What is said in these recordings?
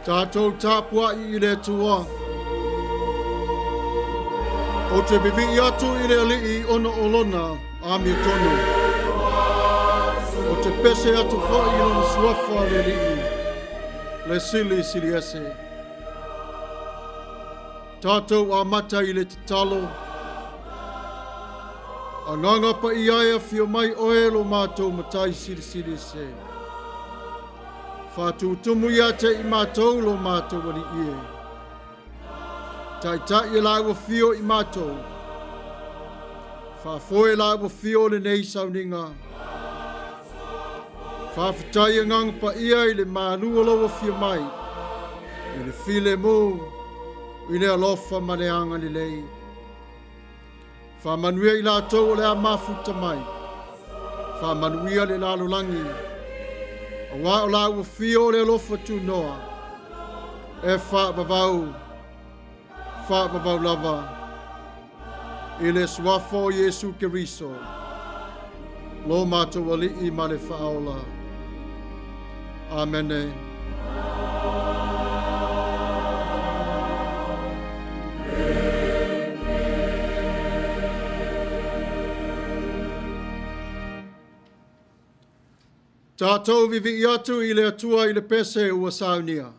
Tatou Tapua'i I le Atua. O te bivi atu I le ali'i ona olona a mi tonu. O te pese atu fo'i I lona suafa le li'i. Le sili ese. Tatou a mata I le tatalo. A nganga pa I aia fio mai oe lo mātou matai sili se. Whātutumu ia te I mātou lo mātou wali ie. Tai la ua fio I mātou. Whāfoe la ua fio le nei Sauniga. Whāwhitai ngang pa ia I le mālua loa fio mai. I le file mō. I le alofa maneanga ni lei. Manuia I lātou o le a mafuta mai. Manuia le lalolangi. A wā o la ua fio le alofa tu noa. E whāpavau lava. I le suafo Yesu Keriso. Lo mātou wali I ma le whaola. Amene. Tatou vivi atu I le atua I le pese ua Sauniga.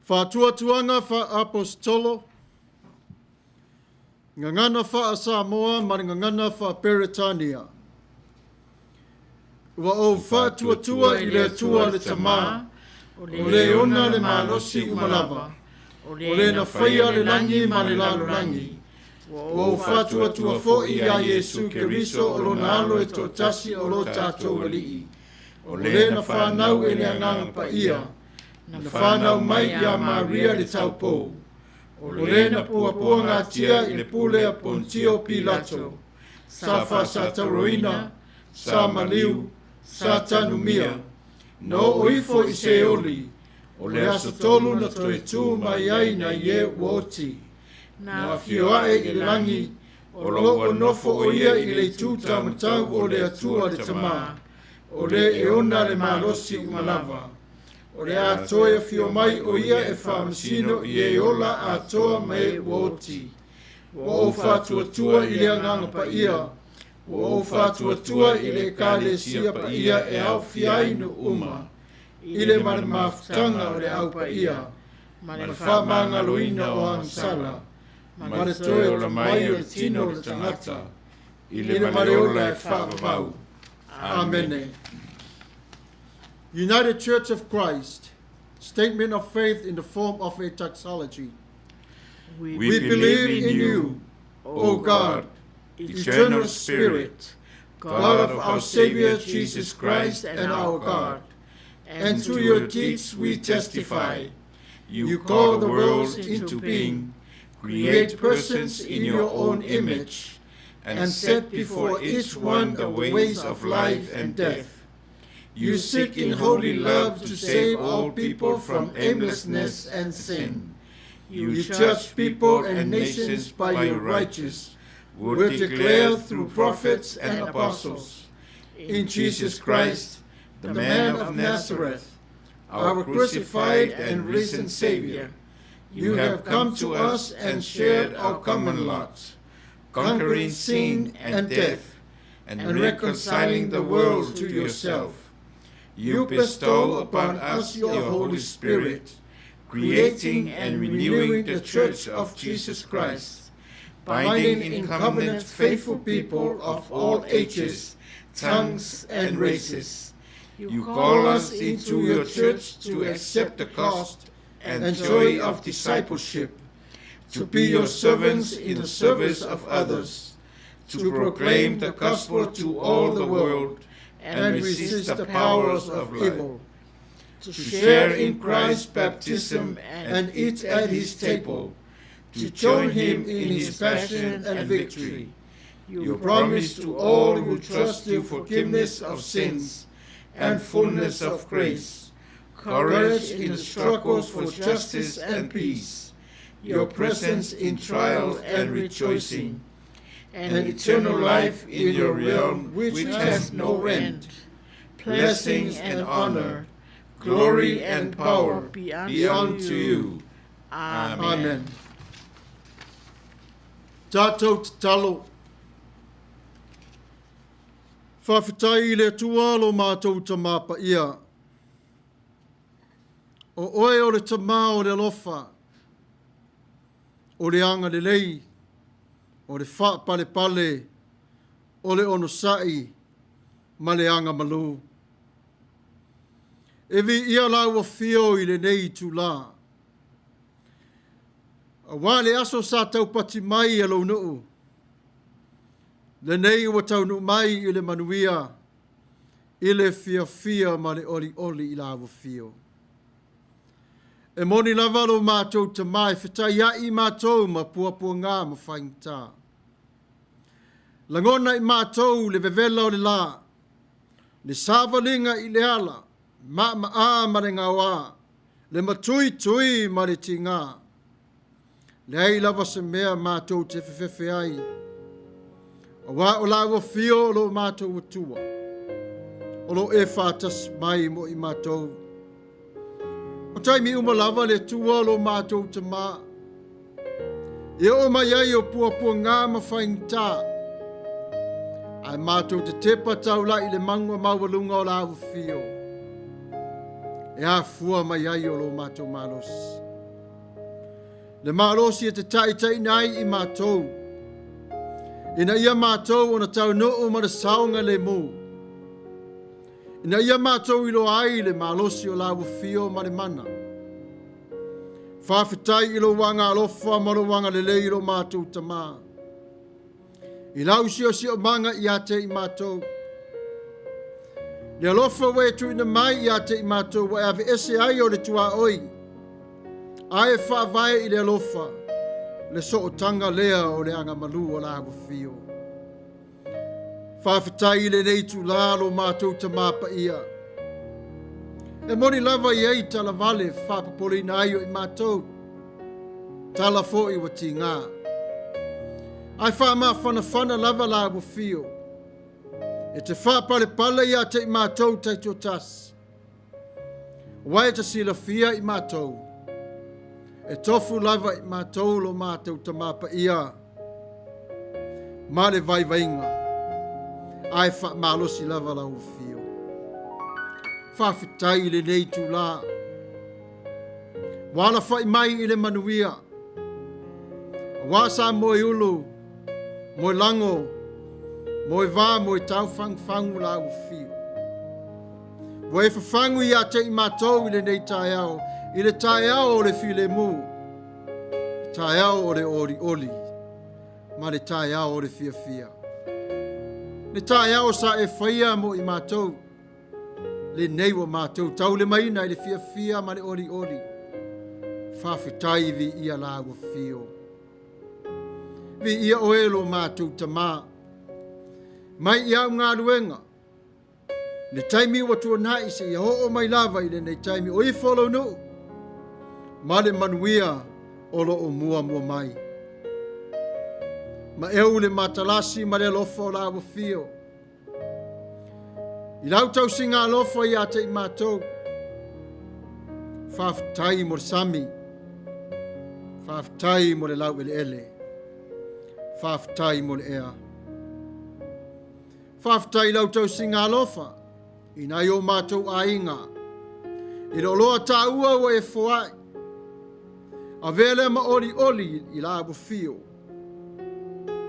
Whātuatuanga wha apostolo, ngangana wha Samoa, mani ngangana wha Peretania. Ua o whātuatua I le atua le tamā, o le ona le malosi umalava, o le na whaia le langi ma le lalolangi. Ua o whātuatua fo'i a Yesu Keriso o lo na alo e tō tasi o lo tātou wali'i. O le na whanau e le anganga pa ia, na whanau mai I a Maria le taupou. O le na pua ngā tia I le pule a Pontio Pilato. Sa wha sa tauroina, sa maliu, sa tanumia. No oifo I se oli, O le aso tolu na toi tū mai ai na ie woti. Na fioae i le langi, o lo o nofo o ia i le tū tamatau o le atua le tamā. O le e ona le malosi umalava. O le atoe fio mai o ia e whamasino i e ola atoa mai woti. O whātua i le anganga pa ia. O whātua i le kāle sia pa ia e au fiai no uma. I le mare mafutanga o le au pa ia. Mare whamanga loina o angsala. Mare toe o la mai o le tino o le tangata. I le mare ola e whamavau. Amen. United Church of Christ, statement of faith in the form of a taxology. We believe in you, O God, eternal Spirit, God of our Savior Jesus Christ and our God. And through your deeds we testify. You call the worlds into being, create persons in your own image, and set before each one the ways of life and death. You seek in holy love to save all people from aimlessness and sin. You judge people and nations by your righteous word declared through prophets and apostles. In Jesus Christ, the man of Nazareth, our crucified and risen Savior, you have come to us and shared our common lot, conquering sin and death, and reconciling the world to yourself. You bestow upon us your Holy Spirit, creating and renewing the Church of Jesus Christ, binding in covenant faithful people of all ages, tongues, and races. You call us into your church to accept the cost and joy of discipleship, to be your servants in the service of others, to proclaim the gospel to all the world, and resist the powers of evil, to share in Christ's baptism and eat at his table, to join him in his passion and victory. You promise to all who trust you forgiveness of sins and fullness of grace, courage in the struggles for justice and peace, your presence in trial and rejoicing, and eternal life in your realm which has no end. Blessings and honor, glory and power be unto you. Amen. Tatou te talo. Whawhitai le tualo mātou tamapa ia. O oe o le tamā o le lofa. O le anga le lei. O le wha pale pale, o le ono sai, ma le anga malu. E vi ia lau a fio i le nei tu la. A wā le aso sa tau pati mai a lau nuu. Le nei ua tau nuu mai i le Manuia, i le fia ma le oli i lau a fio. E moni lava lo mātou ta mai, whitai ia i mātou ma puapua ngā ma whaingta. Langona i mātou le vevela o le la, le sāwalinga i le ala, ma ma le ngā wā, le matui ma le tinga. Le ai lava se mea mātou te whewhewe ai. A wā o la ua fio o lo mātou atua. O lo e whātas mai mo i mātou. O taimi umalava le tua lo mātou te mā. E o mai ai o puapua ngā mawhaingta. Ai mātou te tepa taula i le mangua mawalunga o la ua fio. E a fua mai ai o lo mātou mālosi. Le mālosi e te tai nai i mātou. Ina ia mātou o na tau noo ma le saunga le mū. Ina ia mātou ilo ai le mālosi o la ua fio ma le mana. Whawhitai ilo wanga alofa ma lo wanga le le ilo mātou tamā. I lau sio manga i ate i mātou. Le alofa we tu ina mai i ate i mātou wa ave ese ai o le tua oi. Ai whaavai i le alofa. Le so o tanga lea o le anga malu o la ua fio. Whawhitai i le nei tu lalo mātou tamā pa ia. E moni lava i ei tala vale whapapoli na aio i mātou. Tala fo i wati ngā. Ai wha whana lava la ua fio. E te whapale pala ia te i mātou taito tas. Wai te sila fia i mātou. E tofu lava i mātou lo mātou ta mapa ia. Male vai vainga. Ai wha malosi lava la ua fio. Whawhitai le nei tu la. Wala whai mai i le Manuia. Wasa moe ulu, moe lango, moe vā, moe tau whangu la ua fio. Woe whawhangu i a te i mātou i le nei tae ao, i le tae ao o le file mu, tae ao o le oli, ma le tae ao o le fia. Le tae ao sa e whaia mo i mātou, le nei wa mātou, tau le maina i le fia ma le oli. Whawhitai vi ia la ua fio. Vi ia oelo mātou tamā. Mai ia ngā ruenga. Le taimi wa tua nai se ia ho mai lava i le nei taimi o i follow no. Ma le Manuia o lo o mua mai. Ma eu le matalasi ma le lofa o la ua fio. I lau tau singa lofa i ate i mātou. Whawhitai mo le sami. Whawhitai mo le lau ele. Whawhitai mo le ea. Whawhitai lau tau singa lofa. I nai o mātou a inga. I lo loa tā ua o e foai. A vele ma oli i la ua fio.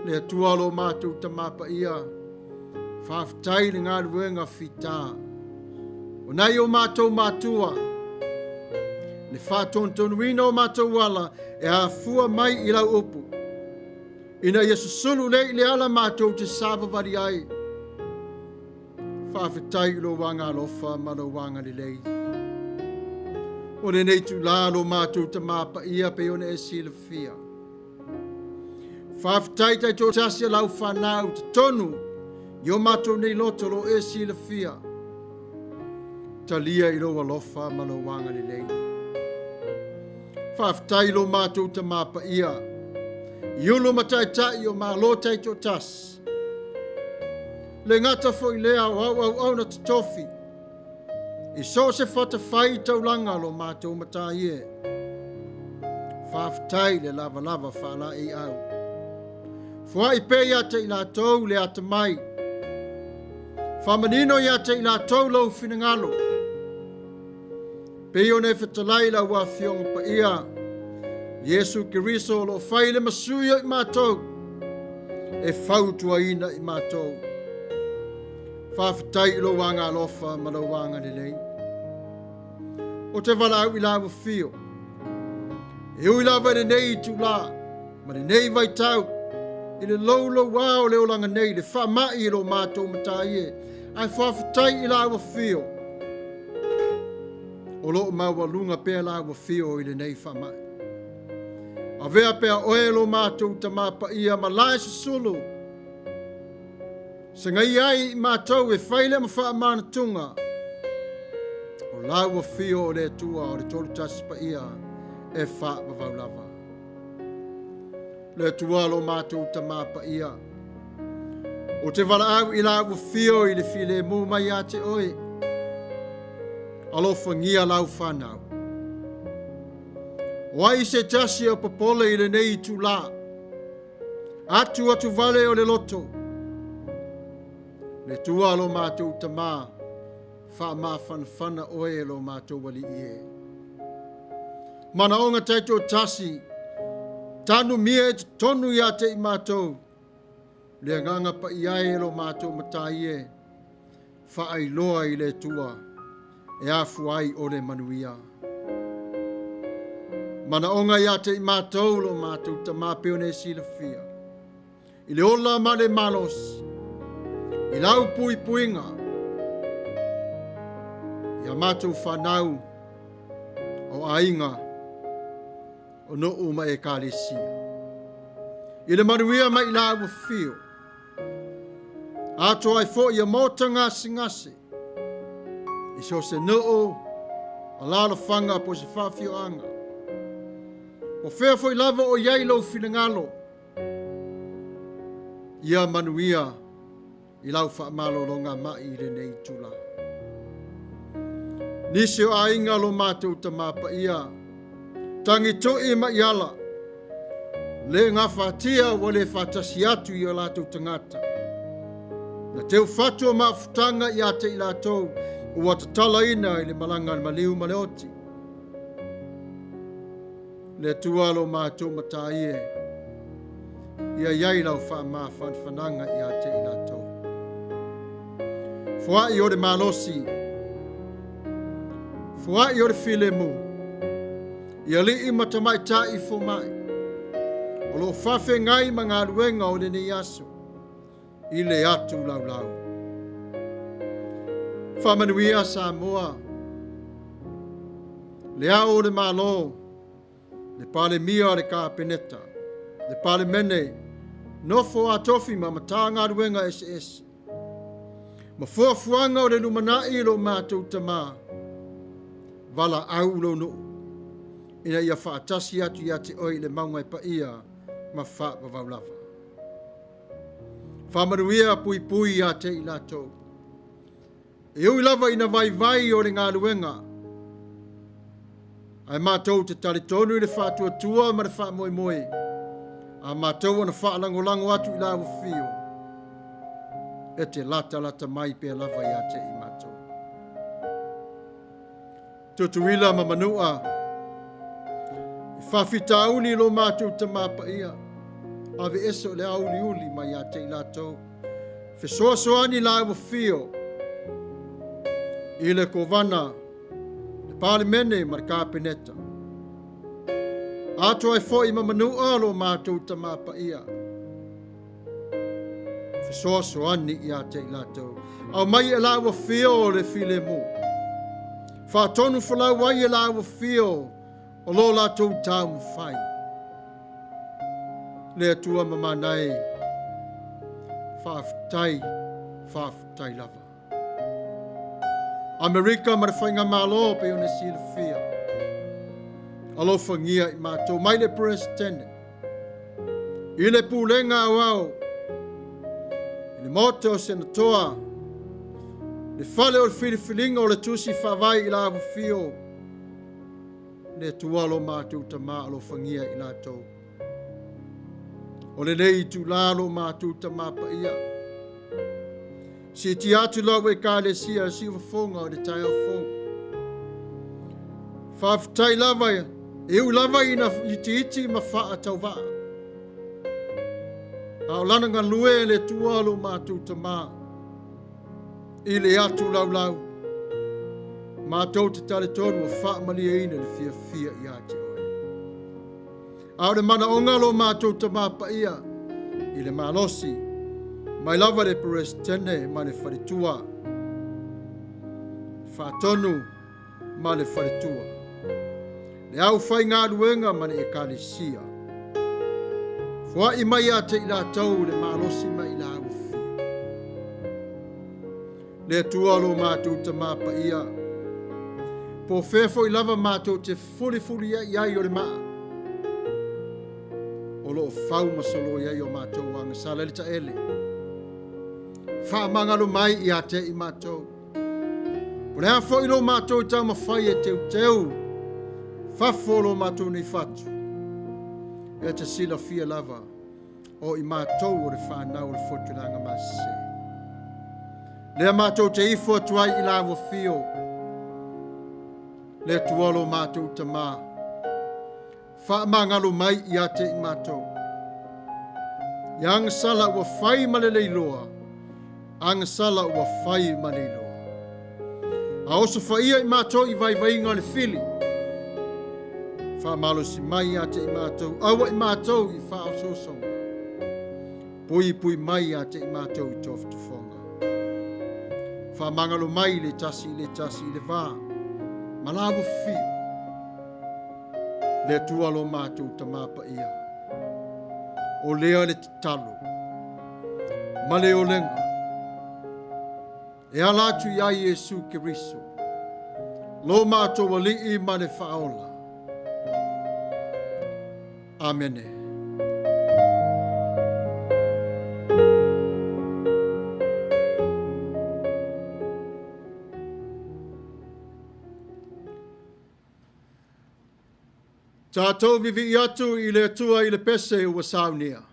Le atua lo mātou ta mapa ia. Whawhitai le ngā ruenga whita. O nai o mātou mātua. Le whātontonu ina o mātou wala e a fua mai i lau upu. Ina Yesu sulu le ile ala mātou te sāwa vari ai. Whawhitai lo wanga lofa ma lo wanga li lei. O le nei tu la lo mātou ta māpa ia pe one e sila fia. Whawhitai tai tō tasia lau whanau te tonu. Yo mātou nei loto lo e sila fia. Talia i lo lofa ma lo wanga li lei. Whawhitai lo mātou ta māpa ia. Iulu mataitai o mālo taito tas. Le ngata fo i lea au na te tofi. I so se whatawhai taulanga lo mātou matai e. Whawhitai le lava whala i au. Fua i pe ia te i la tau le ata mai. Whamanino ia te i la tau lau finangalo. Pe o ne whatalai la wa fionga pa ia. Yesu Kiriso lo whaile masuia i mātou. E whautua ina i mātou. Whawhitai lo wanga alofa ma lo wanga ni lei. O te wala au i lawa fio. E ui lawa le nei tu la. Ma le nei vai tau. I le laulo wao le olanga nei. Le whamai i lo mātou matai e. Ai whawhitai i lawa fio. O lo maua lunga pēr lawa fio i le nei whamai. A vea pea oelo mātou ta mapa ia ma lae sulu. Se ngai ai mātou e whaile ma wha mana tunga. O laua fio o le tua o le tolu taspa ia e wha mawau lava. Le tua lo mātou ta mapa ia. O te wala au i laua fio i le file mu mai a te oe. Alofa ngia lau whanau. Wai se tasi o popole i le nei tu la. Atu vale o le loto. Le tua lo mātou tamā. Wha mā whanawhana oe lo mātou wali ie. Mana onga taito tasi. Tanu mia e tonu ia te i mātou. Le nganga pa iai lo mātou matai e. Wha ai loa i le tua. E afu ai o le Manuia. Mana onga ia te i mātou lo mātou ta māpeo ne sila fia. I le ola ma le malos. I lau puinga. Ia mātou whanau. O ainga. O no uma e kālesia. I le Manuia mai la ua fio. Atua ai fo ia mota ngasi. I so se no Alala fanga po se whawhio anga. O whea foi lava o iai lau whilangalo. Ia Manuia i lau whaamalo longa mai i renei tula. Nisi o ainga lo mātou ta mapa ia. Tangi to e ma iala. Le ngā whatia wa le whatasi atu i o lātou tangata. Na teo whatua mafutanga i ate i lātou ua tatala ina i le malanga maliu maleoti. Le tualo mātou mataie. Ia iai lau wha whananga i ate i lātou. Fua i o le malosi. Fua i o le filemu. Ia li i matamai ta i fo mai. O lo whawhe ngai ma ngā ruenga o le ni aso. I le atu lau lau. Whamanuia Samoa. Le ao le malo. Le pale mia le kāpeneta. Le pale mene. Nofo a tofi ma mata ngā ruenga SS. Ma fuafuanga o le lumanai lo mātou tamā. Wala au lo no. Ina ia whaatasi atu ia te oi le maungai pa ia. Ma wha wawaulawa. Whamanuia pui pui a te i lātou. E ui lava ina vai vai o le ngā luenga. Ai mātou te tali tonu i le whātua tua ma le wha moi moi. A mātou ana wha lango lango atu i lawa fio. E te lata mai pe lava i a te i mātou. Tutuila ma manua. I whawhita uni lo mātou ta mapa ia. Ave eso le auli uli mai a te i lātou. Fesoa soani lawa fio. I le kovana, le palimene ma le kāpeneta. Atua e fo i ma manua lo mātou ta mapa ia. Fesoa soani i a te i lātou. Au mai e lawa fio le file mu. Whātonu whalau wai e lawa fio o lo lātou tāu mwhai. Le atua mamanai. Whāwhtai lava. Amerika ma le whainga malo pe o ne sila fia. Alo whangia i mātou. Mai le presidente. I le pūlenga au. I le moto o senatoa. Le whale o le whiriwhilinga o le tusi whawai i lawa fio. Le tualo mātou tamā alo whangia i lātou. O le lei tu lalo mātou tamā pa ia. Si ti atu lau e ka le sia si wafonga o le tai au fonga. Whawhitai lava ia. E u lava ina iti ma wha tau waa. A o lananga lue le tualo mātou tamā. I le atu lau lau. Mātou te tale tonu o wha malia ina le fia fia i ate oi. A o le mana ongalo mātou tamā pa ia. I le malosi. Mai lava le presidente ma le wharitua. Whātonu ma le wharitua. Le au whai ngā ruenga ma le ekalisia. Fua i mai a te i la tau le malosi mai la au fi. Le tualo mātou ta mapa ia. Po whefo i lava mātou te fuli iai o le maa. O lo whau masolo iai o mātou wanga sala le ta ele. Whaamangalo mai i a te i mātou. O le hafo i lo mātou tau mawhai e teu. Whafolo mātou ni whatu. E te sila fia lava. O i mātou o le whanau le whotulanga mase. Lea mātou te ifo atuai i lawa fio. Le tualo mātou ta mā. Whaamangalo mai i a te i mātou. Yang sala ua whai malelei loa. Ang sala ua whai maniloa. A oso whaia i mātou i vai ngā le fili. Whamalo si mai a te i mātou. Awa i mātou i whao sosonga. Pui mai a te i mātou i tofu tufonga. Whamangalo mai le tasi le vā. Malawa fio. Le tualo mātou ta māpa ia. O lea le talo. Male o lenga. E alatu ia Yesu Keriso. lo mātou wali'i ma le whaola. Amene. Tatou vivi atu i le atua i le pese ua Sauniga.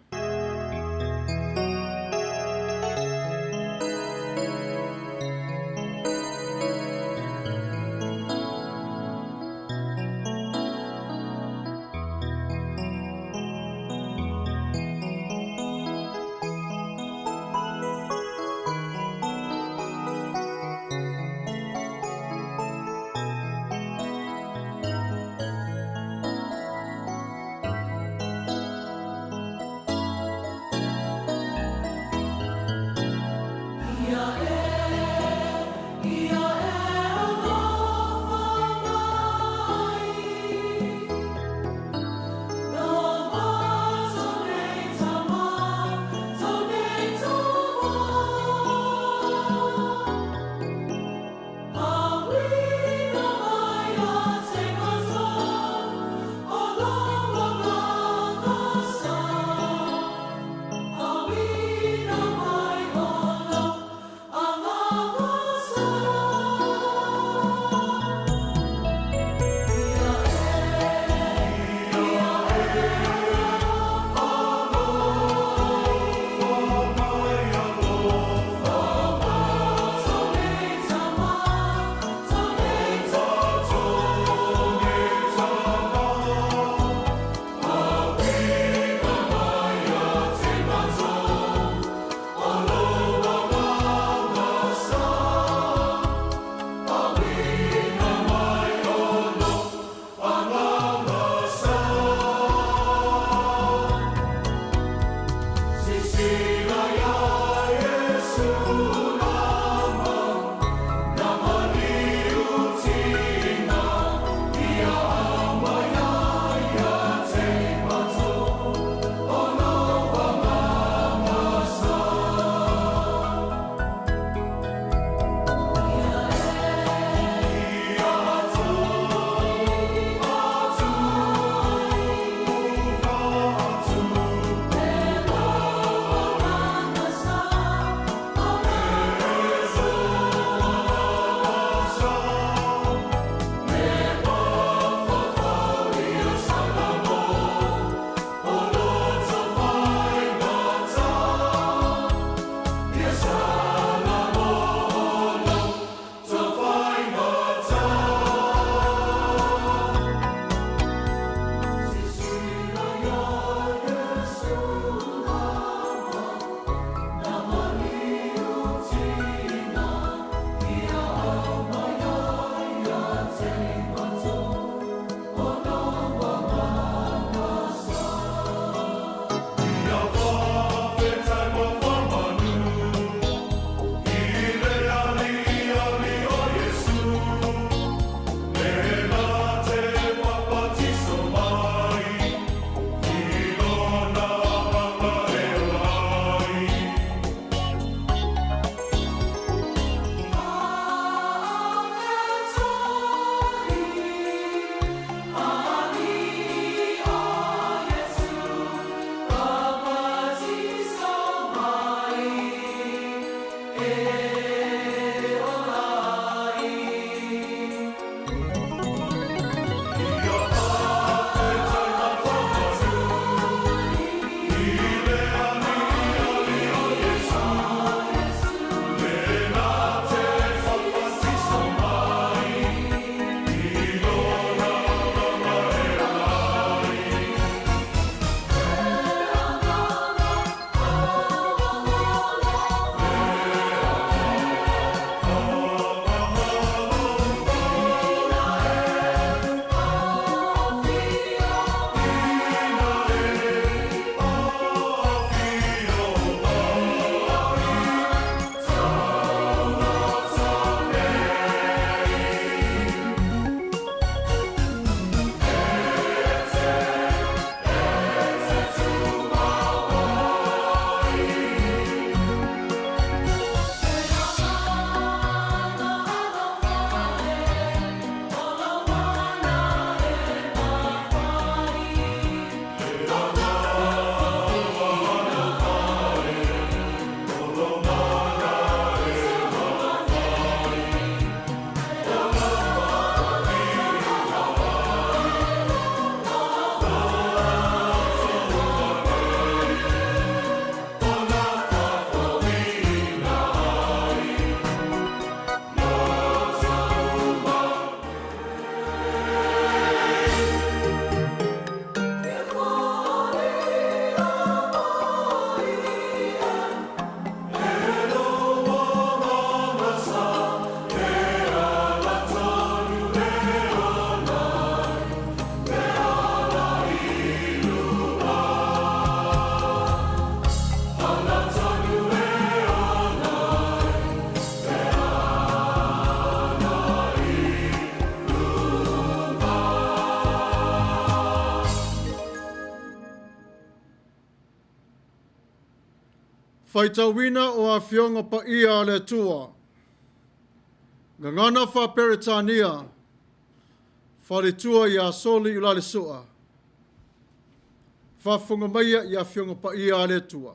Whaitawina o a fionga pa ia le tua. Ngangana wha Peretania. Whare tua ia soli ula le sua. Whafunga maia ia fionga pa ia le tua.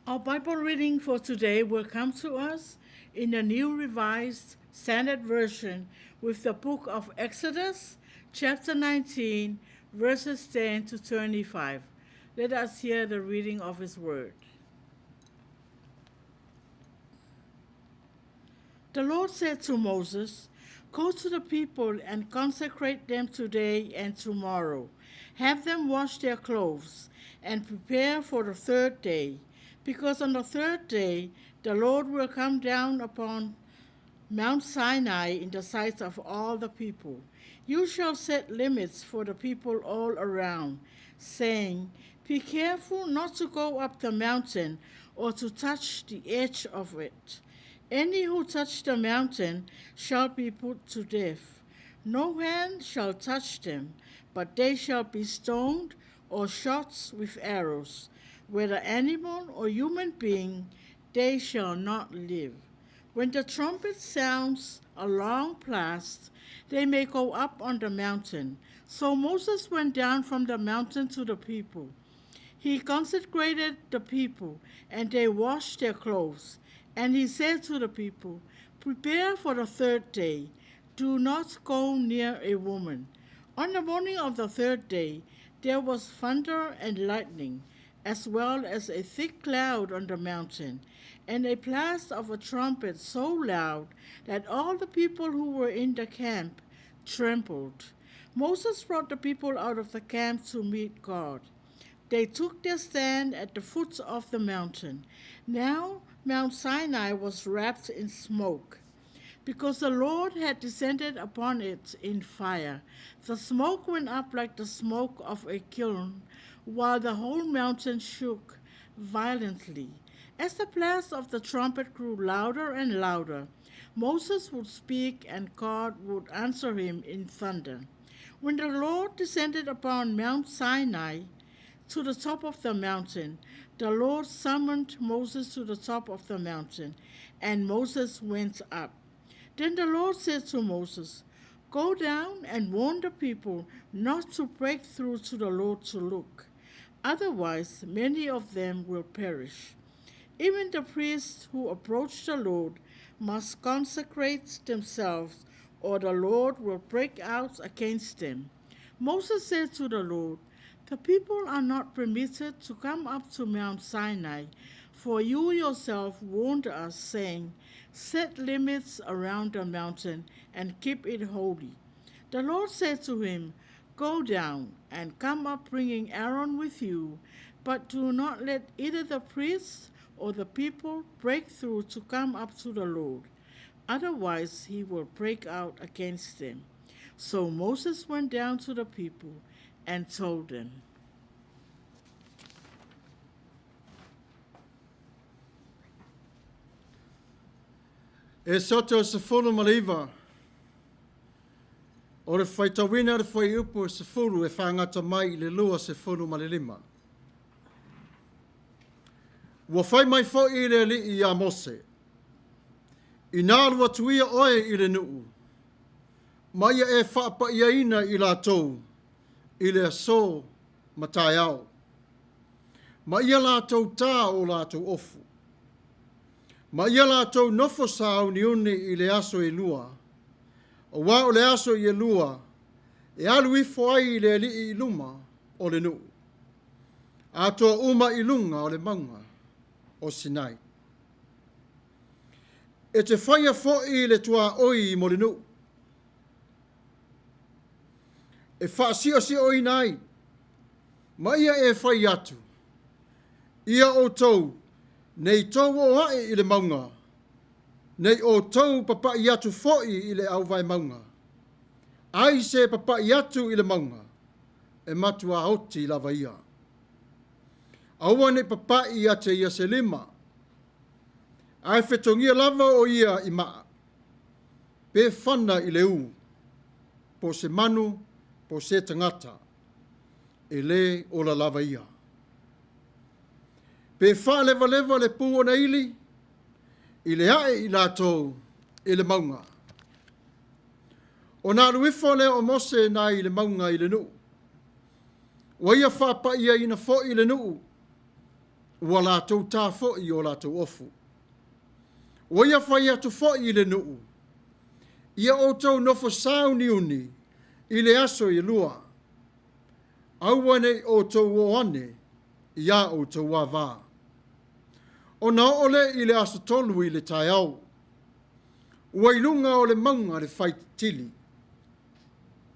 Our Bible reading for today will come to us in the New Revised Standard Version with the book of Exodus, chapter 19, verses 10 to 25. Let us hear the reading of His word. The Lord said to Moses, "Go to the people and consecrate them today and tomorrow. Have them wash their clothes and prepare for the third day. Because on the third day, the Lord will come down upon Mount Sinai in the sight of all the people. You shall set limits for the people all around, saying, 'Be careful not to go up the mountain or to touch the edge of it. Any who touch the mountain shall be put to death. No hand shall touch them, but they shall be stoned or shot with arrows. Whether animal or human being, they shall not live. When the trumpet sounds a long blast, they may go up on the mountain.' So Moses went down from the mountain to the people. He consecrated the people, and they washed their clothes. And he said to the people, 'Prepare for the third day. Do not go near a woman.' On the morning of the third day, there was thunder and lightning, as well as a thick cloud on the mountain, and a blast of a trumpet so loud that all the people who were in the camp trembled. Moses brought the people out of the camp to meet God. They took their stand at the foot of the mountain. Now Mount Sinai was wrapped in smoke, because the Lord had descended upon it in fire. The smoke went up like the smoke of a kiln, while the whole mountain shook violently. As the blast of the trumpet grew louder and louder, Moses would speak and God would answer him in thunder. When the Lord descended upon Mount Sinai to the top of the mountain, the Lord summoned Moses to the top of the mountain, and Moses went up. Then the Lord said to Moses, "Go down and warn the people not to break through to the Lord to look. Otherwise, many of them will perish. Even the priests who approach the Lord must consecrate themselves, or the Lord will break out against them." Moses said to the Lord, "The people are not permitted to come up to Mount Sinai, for you yourself warned us, saying, 'Set limits around the mountain and keep it holy.'" The Lord said to him, "Go down and come up bringing Aaron with you, but do not let either the priests or the people break through to come up to the Lord. Otherwise he will break out against them." So Moses went down to the people and told them. E soto se fulu maliva. O le whaitawina le whai upu se fulu e whangata mai i le lua se fulu malilima. Ua whai mai fo i le li i a Mose. I nā lua tuia oe i le nuu. Maia e whaapa ia ina i la tou. I le so matai au. Maia la tou tā o la tou ofu. Maia la tou nofo sao ni une i le aso i lua. O wā o le aso i lua, e alu i foai i le li i luma o le nuu. Atua uma i lunga o le maunga o Sinai. E te whaia fo'i le tua oi mo le nuu. E whaasio si oi nai. Ma ia e whai atu. Ia o tau, nei tau o hae i le maunga. Nei o tau papai atu fo'i i le au vai maunga. Ai se papai atu i le maunga. E matua hoti i lava ia. Aua ne papai ate ia se lima. Ai whetongia lava o ia i maa. Pe whana i le u. Po se manu po se tangata e le o la lava ia. Pe wha lewa le pū o na ili, i le hae i lātou i le maunga. O nā ruifo le o mose nā i le maunga i le nuu. Waia whapa ia ina fo i le nuu, ua lātou tā fo i o lātou ofu. Waia whai atu fo i le nuu, ia o tau nofo sauni uni, i le aso i lua. Auane o tau o ane, ia o tau wā. O na ole i le aso tolu i le tai au. Wailunga o le maunga le whai tili.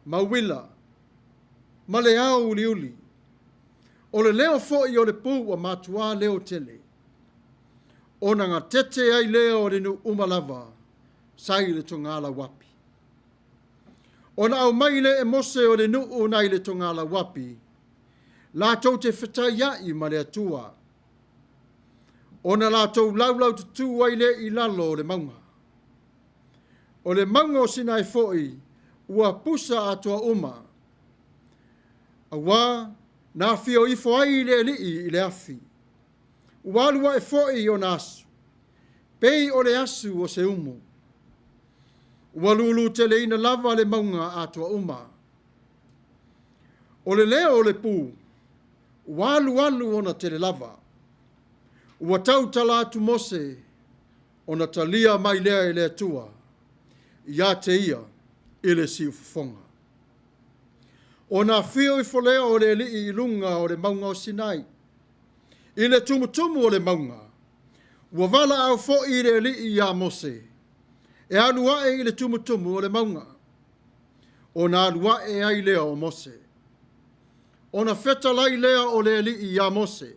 Mawila. Ma le au uli. O le leo fo i o le pū wa matua leo tele. O na ngā tete ai leo o le nu umalava. Sai le tongala wapi. O na au maile e mose o le nu unai le tongala wapi. La tau te whetai iai ma le atua. O na la tau laulau tutu ai le i lalo o le maunga. O le maunga o sinai foi, ua pusa atua uma. Awa, na fio i foi le li i le afi. Ua alua e foi o na asu. Pei o le asu o se umu. Ua lulu te le ina lava le maunga atua uma. O le leo o le pū, ua alu ona te le lava. Ua tau tala atu mose, ona talia mai lea i le atua, ia te ia, i le siufufonga. O na fio i folea o le li i lunga o le maunga o Sinai, i le tumutumu o le maunga, ua vala au fo i le li i a mose, e alua e i le tumutumu o le maunga, o na alua e ai lea o mose. O na feta lai lea o le li i a mose,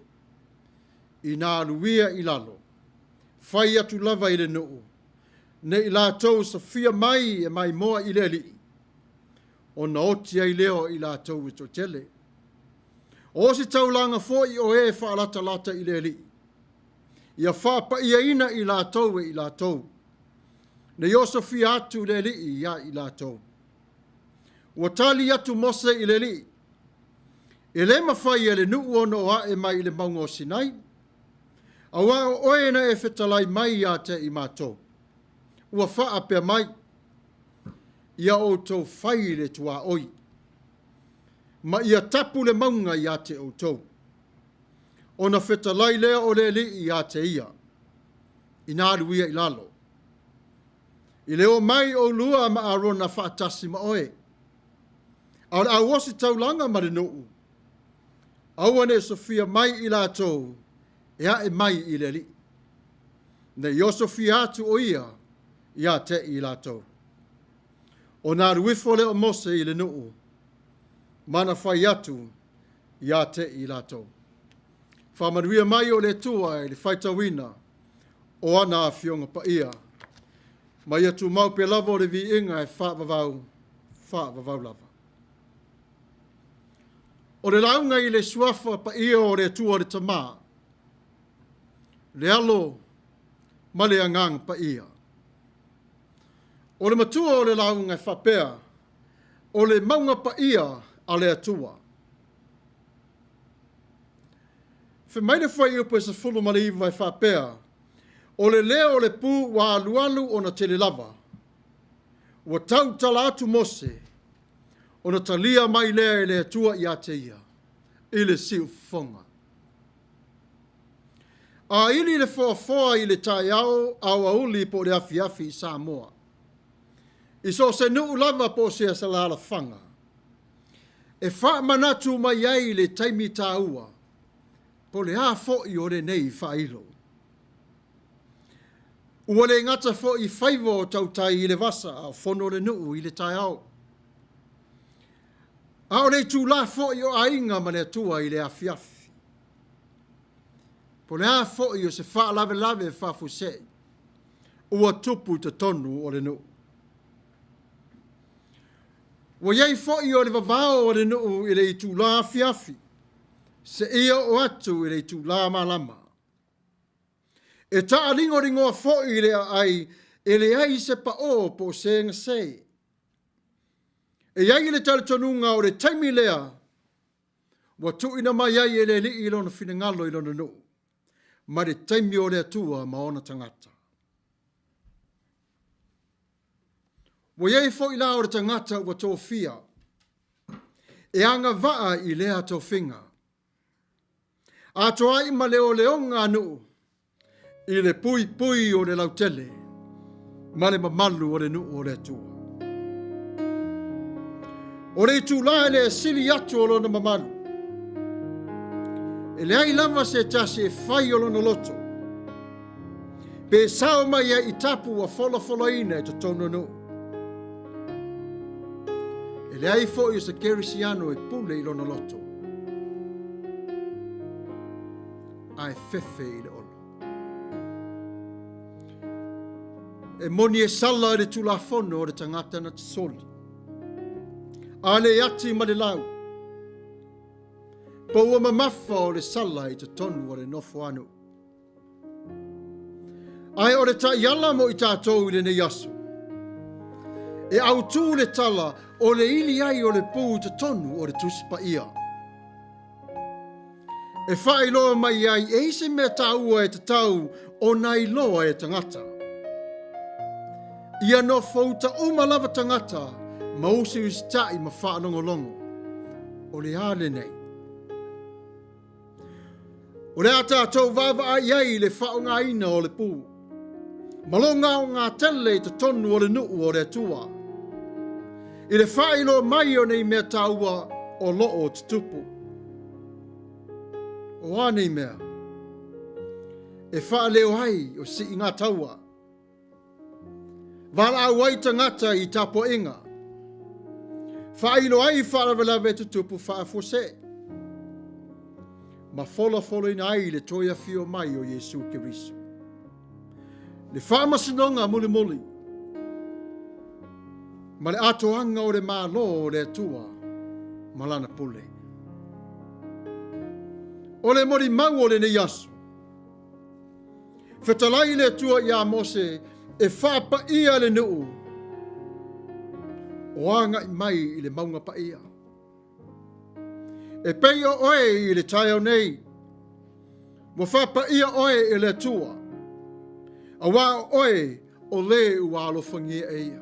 i nā aluia i lalo, whai atu lava i le nuu, ne i lātou sa fia mai e mai moa i le li, o na oti ai leo i lātou i to tele. O si taulanga foi o e whaalata lata i le li, ia whapa ia ina i lātou e i lātou, ne yoso fia atu le li ia i lātou. Ua tali atu mose i le li, e le mawhai e le nuu o noa e mai i le maunga o Sinai, awa o oena e whetalai mai a te i mātou. Ua wha pia mai, ia o tau whai le tua oi. Ma ia tapu le maunga i a te o tau. O na whetalai lea o le li i a te ia. I nā ruia i lalo. I leo mai o lua ma arona whaatasi ma oe. A wasi taulanga ma le nuu. Awane Sofia mai i lātou. Ea e mai i le li. Ne Iosofi atu o ia te i lātou. O nā ruifo le o mose i le nuu. Mana whai atu ia te i lātou. Whamanuia mai o le tua e le whaitawina o ana a fionga pa ia. Mai atu mau pe lava o le vi inga e whaavavau lava. O le launga i le suafa pa ia o le tua le tamaa. Le alo ma le angang pa ia. O le matua o le launga e whapea, o le maunga pa ia a le atua. Whemaine whai upo e sa fulu ma le iwa e whapea, o le leo o le pū wa alualu o na tele lava. Ua tau tala atu mose, o na talia mai lea e le atua i a te ia, i le siu fonga. A ili le foa i le tai au auli po le afi i Samoa. I so se nuu lava po se asalala fanga. E wha manatu mai ai le taimi tāua, po le a i o le nei whailo. Ua le ngata i whaivo o tautai i le vasa a whono le nuu i le tai au. A o le tū la i o ainga ma le atua i le afi. Po le a i o se wha lave whafuse, ua tupu te tonu o le nuu. Ua iei i o le vavao o le nuu i le i tū la afi, se ia o atu i le i tū la malama. E taa ringoa i le ai, e le ai se pa o po se ngasei. E iai le tala tonunga o le taimi lea, wa tu ina mai iai e le li i lona finangalo i lona no. Ma le taimi o le atua ma ona tangata. Wa iai fo i la o le tangata wa tō fia. E anga vaa i lea tō finga. Tapua'i ma leo leonga anu. I le pui pui o le lautele. Ma le mamalu o le nu o le atua. O le tūlā le sili atu o lona mamalu. E le ai lava se tasi e fai o lona loto. Pe sao mai e i tapu a fola ina e to tono no. E le ai fo i sa kerisiano e pule i lona loto. Ai fefe i le ono. E moni e sala le tula fono o le tangata na tisoli. Ale ati ma le lau. Po ua mamafa o le sala i te tonu o le nofo anu. Ai o le ta iala mo i tātou i le ne yasu. E au tū le tala o le ili ai o le pū te tonu o le tuspa ia. E whai loa mai ai e ise mea tāua e te tau o nai loa e tangata. Ia no fauta o malava tangata ma usi ustai ma whaanongolongo. O le ale nei. O le ata tau vava ai ai le whaonga ina o le pū. Malonga o ngā tele te tonu o le nuu o le atua. I le whailo mai o nei mea taua o loo te tupu. O anei mea. E whaaleo hai o si i ngā taua. Vala au ai tangata i Tapua'i. Whailo ai whaalawe te tupu whaafose. Ma fola ina ai le toia fio mai o Yesu Keriso. Le whaamasinonga muli. Ma le atoanga o le mālo o le atua, malana pule. O le mori mau o le ne yasu. Whetalai le atua i a Mose e whapa ia le nuu. O anga i mai i le maunga pa ia. E pei o oe i le tai au nei. Mo whapa ia oe i le atua. A wā oe o le ua alofangia e ia.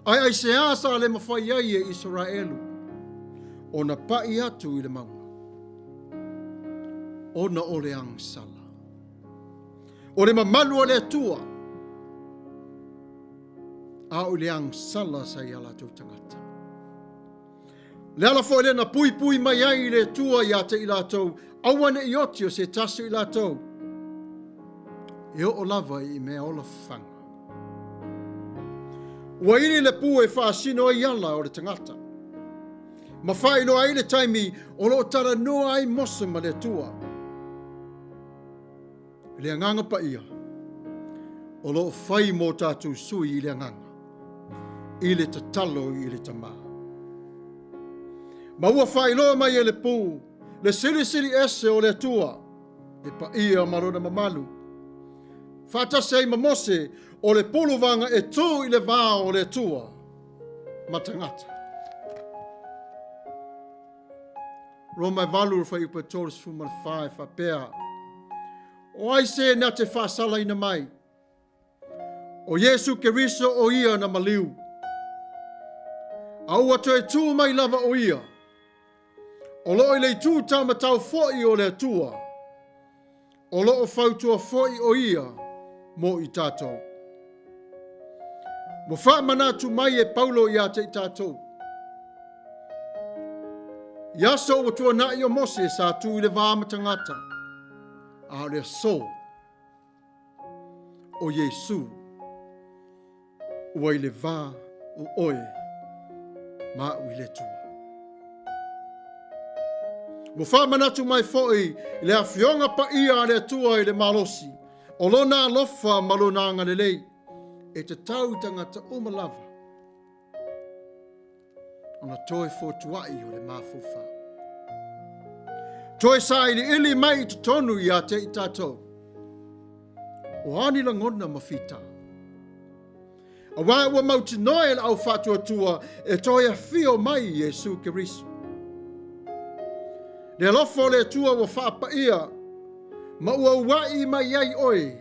Ai se asa le mawhai ai e Israelu. O na pai atu i le maunga. O na o le angsala. O le mamalu o le atua. A o le angsala sa i ala tau tangata. Le ala fo le na pui mai ai le atua i ate i la tau. Awane i oti o se tasu i la tau. E o lava i mea ola whanga. Ua ili le pū e whaasino i ala o le tangata. Ma whaino ai le taimi o lo tara noa ai mosa ma le atua. Le anganga pa ia. O lo whai mō tātou sui i le anganga. I le tatalo i le tamaa. Ma ua whainoa mai e le pū. Le sili ese o le atua. E pa ia marona mamalu. Whātase ai mamose o le polovanga e tū i le vā o le atua. Matangata. Roma valu whai upa tōris fuma whai whapea. O ai se na te whasala ina mai. O Yesu Keriso o ia na maliu. Au ato e tū mai lava o ia. O loo i lei tū tau matau fōi o le atua. O loo whautua fōi o ia. Mo i tātou. Mo wha manatu mai e Paulo i ate i tātou. Iaso o tua nai o Mose sa tū i le vāmatangata. A le so. O Yesu. Ua i le vā o oe. Ma u i le tua. Mo wha manatu mai fōi i le awhionga pa ia le tua i le malosi. O lona alofa malona ngalelei, e te tau tangata o malava. Ona toe fōtuai o le mafufa. Toe sa ili mai te tonu i a te i tātou. O ani la ngona mawhita. A wā ua mauti noe au whātua tua e toia whio mai Iesu Keriso. Le alofo le tua ua whaapaia, ma ua uai mai ai oe,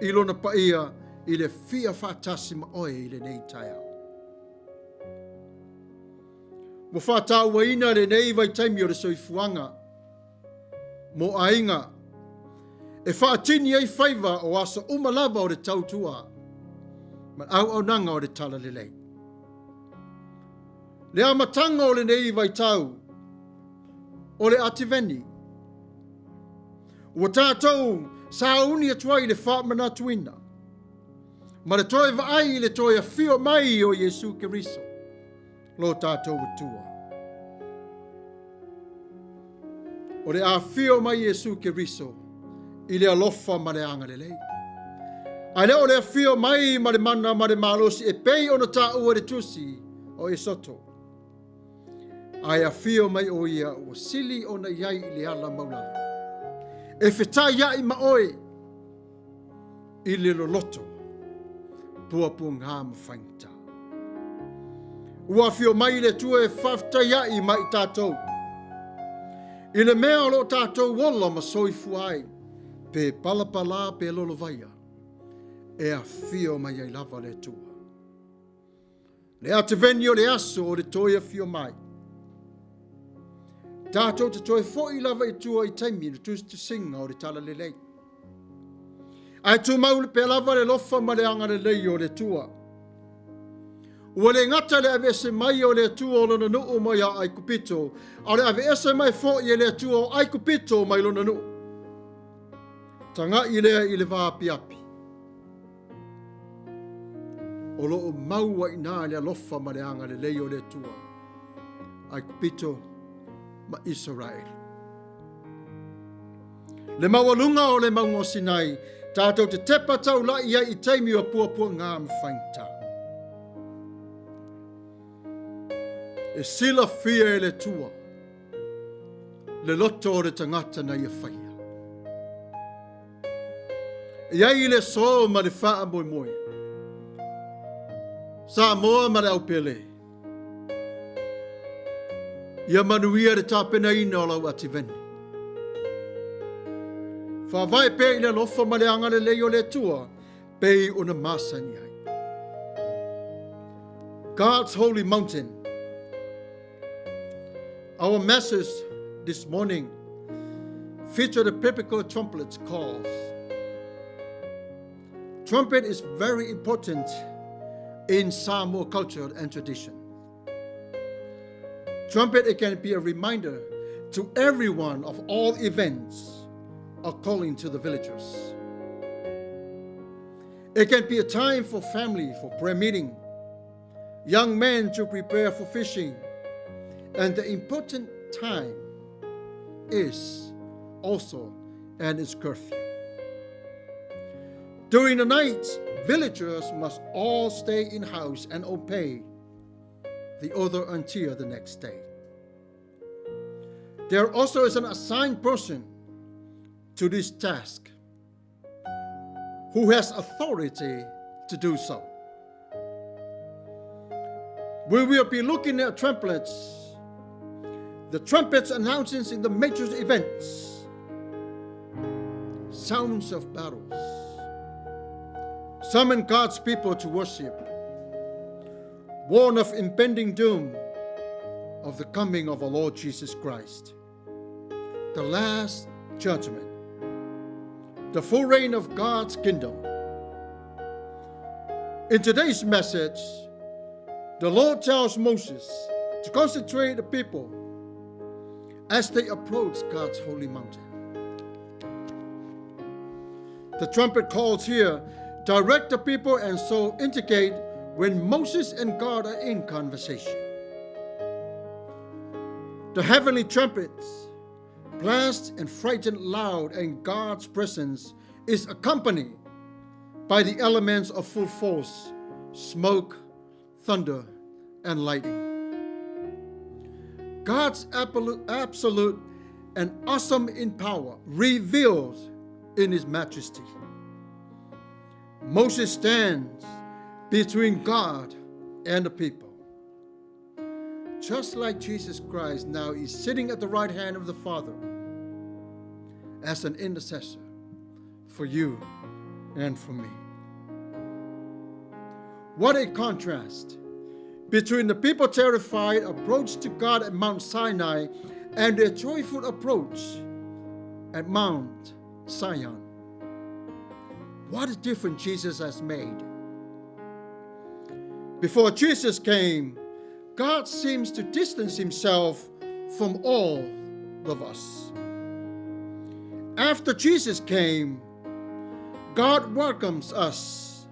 i lona paia i le whia whātasi ma oe i le nei tai au. Mo whātau wa ina le nei vai taimi o le soifuanga, mo ainga, e whaatini ai whaiva o asa umalava o le tautua, ma au nanga o le tala le lei. Le amatanga o le nei vai tau, o le ativeni. Ua tātou sauni atua i le whaamana tuina, ma le toi vaai i le toi a whio mai o Iesu Keriso, lo tātou atua. O le a whio mai Iesu Keriso, i le alofa ma le anga le lei. Ai leo le whio mai ma le mana ma le malosi e pei ona tā ua le tusi o e soto. Ai a whio mai o ia o sili ona iai i le ala maulala. E whetā iai ma oe i le loloto puapua ngā mawhaingta. Ua whio mai le tua e whafta iai mai tātou. I le mea lo tātou wola ma soifu ai, pe palapala pe lolo vaia, e a whio mai ai lava le tua. Le ate veni o le aso o le toia whio mai. Tātou te toi fōi lava i tua i taimi, le tūs te singa o le tala le lei. Ai tu maule pe lava le lofa ma le anga le lei o le tua. Ua le ngata le ave ese mai o le tua o lona nuu mai a ai kupito, a le ave ese mai fōi e le tua o ai kupito mai lona nuu. Tanga i lea i le vāpi api. O loo maua i nā le alofa ma le anga le lei o le tua. Ai kupito ma Israel. Le mawalunga o le maungo Sinai, tātou te tepa tau la ia i taimi o puapua ngā mwhaingta. E sila fia e le tua, le loto o le tangata na ia whaia. Iai le so ma le wha moi moi. Sa moa ma le au pele. Ia Manuia le tāpena ina o lau ati veni. Whawai pe ina lofa ma le anga le leo le tua, pe una masani ai. God's holy mountain. Our message this morning featured the biblical trumpet calls. Trumpet is very important in Samoa culture and tradition. Trumpet, it can be a reminder to everyone of all events according to the villagers. It can be a time for family, for prayer meeting, young men to prepare for fishing, and the important time is also and its curfew. During the night, villagers must all stay in house and obey the order until the next day. There also is an assigned person to this task who has authority to do so. We will be looking at trumpets, the trumpets announcing in the major events, sounds of battles, summon God's people to worship, warn of impending doom of the coming of our Lord Jesus Christ, the last judgment, the full reign of God's kingdom. In today's message, the Lord tells Moses to concentrate the people as they approach God's holy mountain. The trumpet calls here direct the people and so indicate when Moses and God are in conversation. The heavenly trumpets blast and frighten loud, and God's presence is accompanied by the elements of full force, smoke, thunder, and lightning. God's absolute and awesome in power revealed in his majesty. Moses stands between God and the people. Just like Jesus Christ now is sitting at the right hand of the Father as an intercessor for you and for me. What a contrast between the people terrified approach to God at Mount Sinai and their joyful approach at Mount Zion. What a difference Jesus has made. Before Jesus came, God seems to distance himself from all of us. After Jesus came, God welcomes us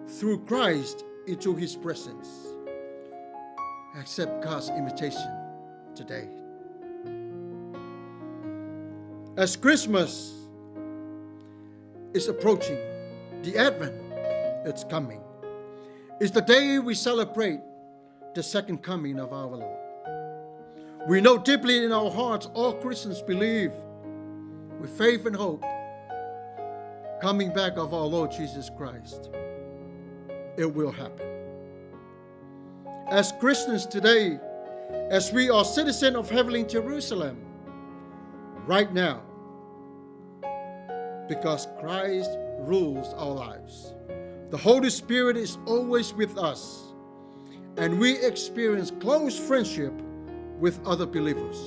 through Christ into his presence. Accept God's invitation today. As Christmas is approaching, the Advent is coming. It's the day we celebrate the second coming of our Lord. We know deeply in our hearts all Christians believe with faith and hope coming back of our Lord Jesus Christ. It will happen. As Christians today, as we are citizens of heavenly Jerusalem, right now, because Christ rules our lives, the Holy Spirit is always with us, and we experience close friendship with other believers.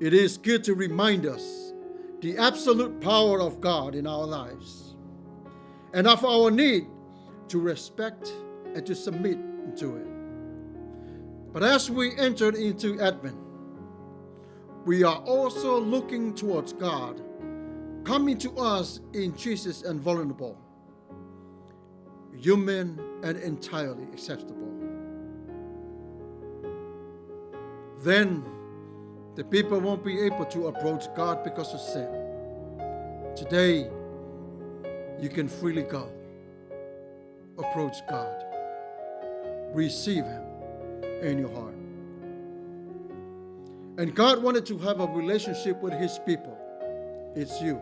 It is good to remind us the absolute power of God in our lives and of our need to respect and to submit to it. But as we enter into Advent, we are also looking towards God coming to us in Jesus and vulnerable, human and entirely acceptable. Then the people won't be able to approach God because of sin. Today, you can freely go, approach God, receive him in your heart. And God wanted to have a relationship with his people. It's you.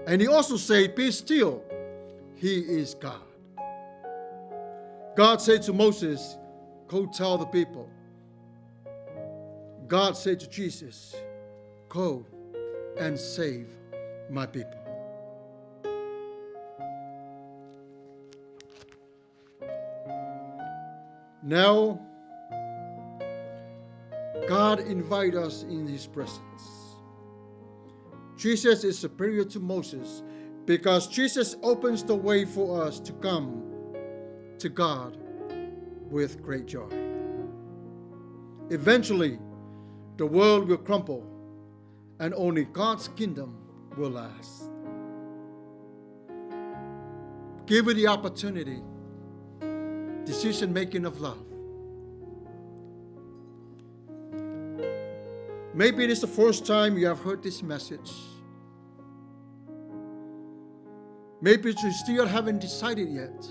And he also said, be still. He is God. God said to Moses, go tell the people. God said to Jesus, go and save my people. Now, God invites us in his presence. Jesus is superior to Moses because Jesus opens the way for us to come to God with great joy. Eventually, the world will crumble and only God's kingdom will last. Give it the opportunity, decision making of love. Maybe it is the first time you have heard this message. Maybe you still haven't decided yet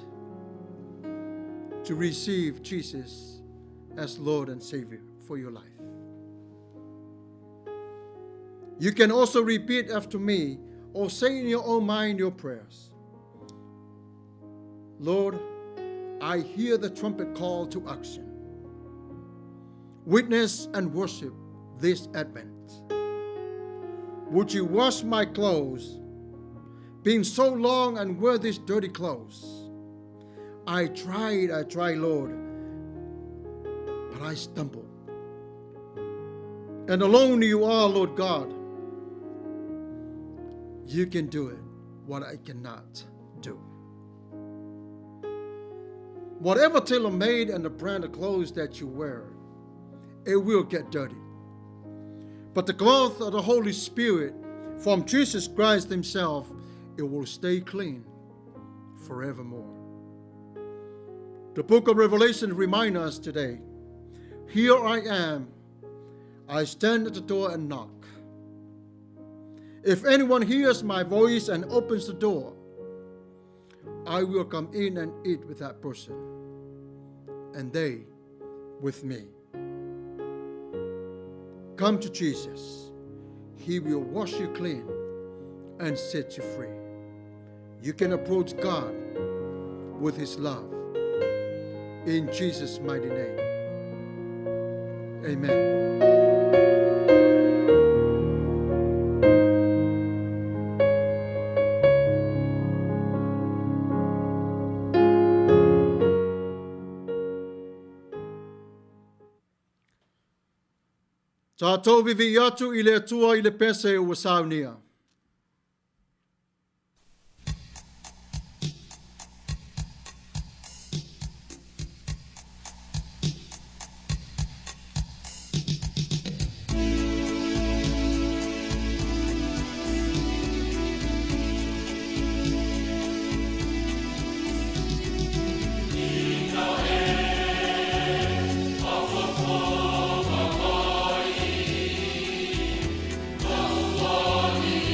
to receive Jesus as Lord and Savior for your life. You can also repeat after me or say in your own mind your prayers. Lord, I hear the trumpet call to action. Witness and worship this Advent. Would you wash my clothes, being so long and wear these dirty clothes? I tried, Lord, but I stumbled. And alone you are, Lord God. You can do it, what I cannot do. Whatever tailor-made and the brand of clothes that you wear, it will get dirty. But the cloth of the Holy Spirit from Jesus Christ himself, it will stay clean forevermore. The book of Revelation reminds us today, here I am, I stand at the door and knock. If anyone hears my voice and opens the door, I will come in and eat with that person, and they with me. Come to Jesus. He will wash you clean and set you free. you can approach God with his love. In Jesus' mighty name. Amen. Tatou vivi atu i le atua i le pese ua Sauniga. Tapua'i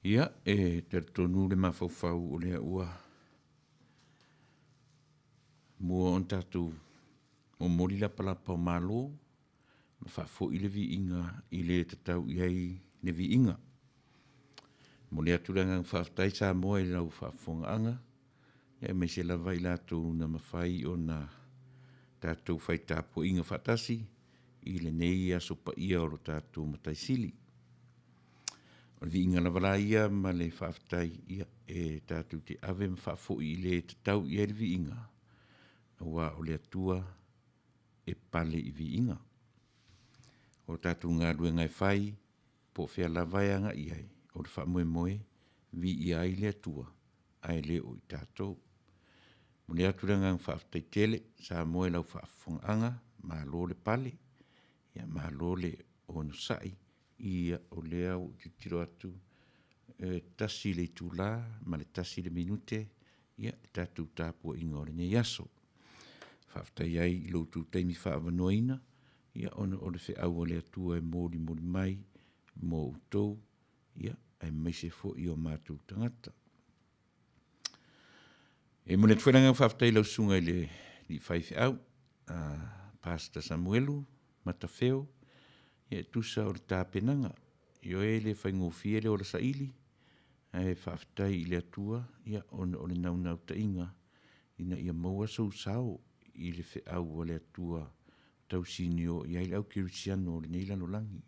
Ia, te tonu le mawhauwhau o lea ua. Mua on tātou o mori la palapa o malo, ma whafo i le vi inga i le tatau iai le vi inga. Mo lea turanga whaftai sa moa i lau whafonga anga, ia me se lava i lātou na mawhai o na tātou whai Tapua'i inga whatasi, i le nei aso pa ia o tātou mataisili. O vi inga lawala ia ma le whaftai ia tātou te ave ma whafo i le tatau ia le vi inga. Wa o le atua e pale i vi inga. O tātou ngā rue ngai whai, po whea lawai anga iai, o le wha moe moe, vi i ai le atua, ai le o i tātou. Mo le atu ranga whaftai tele, sa moe lau whafonga anga, ma lo le pale, ia ma lo le o nusai, ia o lea o titiro atu, tasi le tūla, ma le tasi le minute, ia tātou Tapua'i inga o le ne yaso. Whaftai ai i lotu teimi whaavanoina, ia ona o le whi au o le atua e mōri mai, mō utou, ia ai meise fo i o mātou tangata. E mone tueranga whaftai lau sunga i le li whaifi au, Pastor Samuelu, Matafeo, ia tusa o le tāpenanga, i o e le whaingofie le o le saili, e whaftai i le atua, ia ona o le naunau ta inga, ina ia maua sau sao, i le whi au o le atua tau sinio i ai lau kirisiano o le nei lano langi.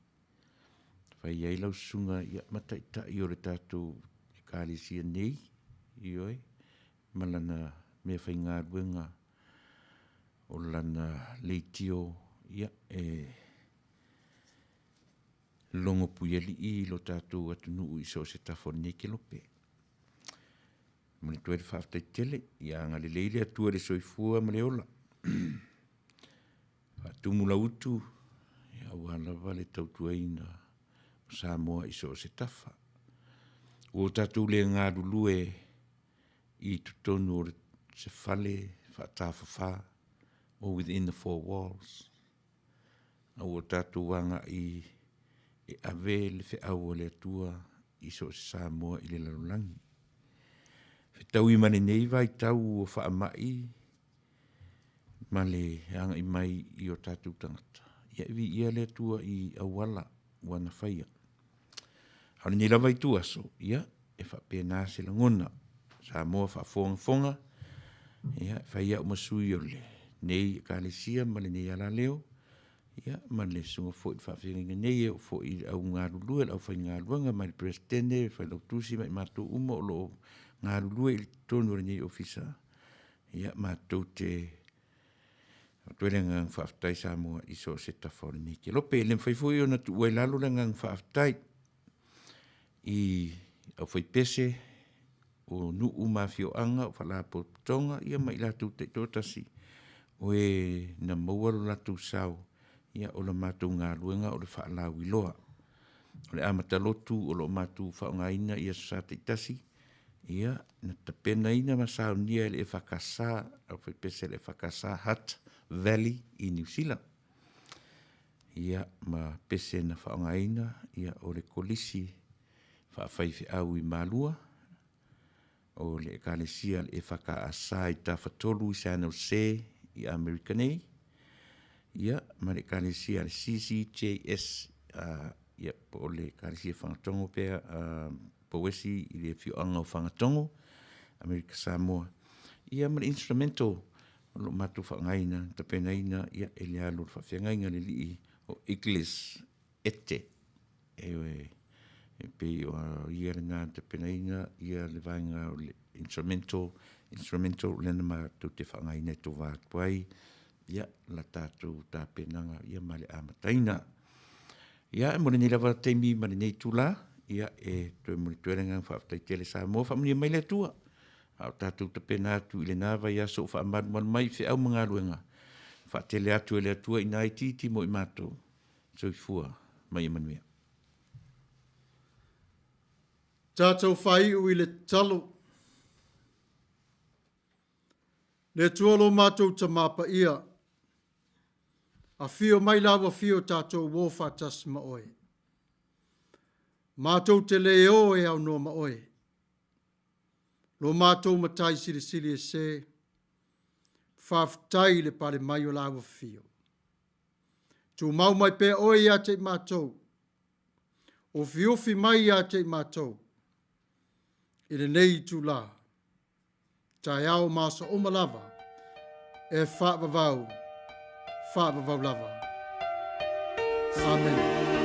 Whai ai lau sunga i mataita i o le tātou e kālesia nei i oe. Malana mea whai ngā ruenga o lana leitio ia longo puieli i lo tātou atunu i so se tafo nei ke lope. Mone tuere whaftai tele, ia ngā le leile atua le soifua ma le ola. Whatumula utu, ia walawa le tautuaina o Samoa i so se tafa. O tātou le ngā rulue i tutonu o se fale, whaatawhawha, o within the four walls. O tātou wanga i ave le wheau o le atua i so se Samoa i le lalulangi. Tau i mane nei vai tau o whaamai, ma le anga i mai i o tātou tangata. Ia vi ia le atua i awala wana whaia. Haone ni lawa i tu aso, ia, e whapena se langona. Samoa whafonga, ia, whaia o masui o le. Nei ka le sia, ma le nei ala leo, ia, ma le sunga fo i whawhenga nei, o fo i au ngā rulua, au whai ngā ruanga, ma le presidente, whai lau tusi, ma i mātou uma o lo ngā rulua i tonu o nei ofisa. Ia, mātou te tuere ngang whaftai Samoa i so se tafore nei ke lope. Lem whaifoi o na tu ue lalo le ngang whaftai i au whai pese o nuu mawhio anga o whalapo tonga ia mai latu te tōtasi o e na mauaro latu sao ia o la mātou ngā ruenga o le whaalau i loa. O le amata lotu o lo mātou whaongaina ia sa te tasi ia na tapena ina ma Sauniga le whakasa au whai pese le whakasa hat Valley i New Zealand. Ia ma pese na whaongaina, ia o le kolisi whaawhaiwhi au i Malua, o le ekalesia le whakaasa i tawhatolu i San Jose i Americanei, ia ma le ekalesia le CCJS, ia po le ekalesia whangatongo pēr, powesi i le whioanga o whangatongo, Amerika Samoa. Ia ma le instrumental, lo matu whangaina, tapenaina, ia e le alo whawhiangainga le li o Iglis ete. E pe o ia le ngā tapenaina, ia le vainga o le instrumental lena ma tu te whangaina e to Tapua'i, ia la tātou tapenanga, ia ma le amataina. Ia e mone ni lawa teimi ma le nei tula, ia e toi mone tuerenga whaftai tele Samoa, whamuni mai le tua. Au tātou te pena atu i le nāwa ia so wha amadu mai whi au mga ruenga. Wha tele atu e le atua i nai titi mo i mātou. So i fua mai i Manuia. Tātou whai ui le talo. Le tuolo mātou ta mapa ia. A whio mai lawa whio tātou wōwha tas ma oe. Mātou te leo e au noa maoe. Lo mātou matai siri siri e se. Whawhtai le pare mai o lawa fio. Tu mau mai pe oe ia te mātou. O fiofi mai ia te mātou. Ire nei tu la. Tai au masa o malava. E whaavavau lava. Amen.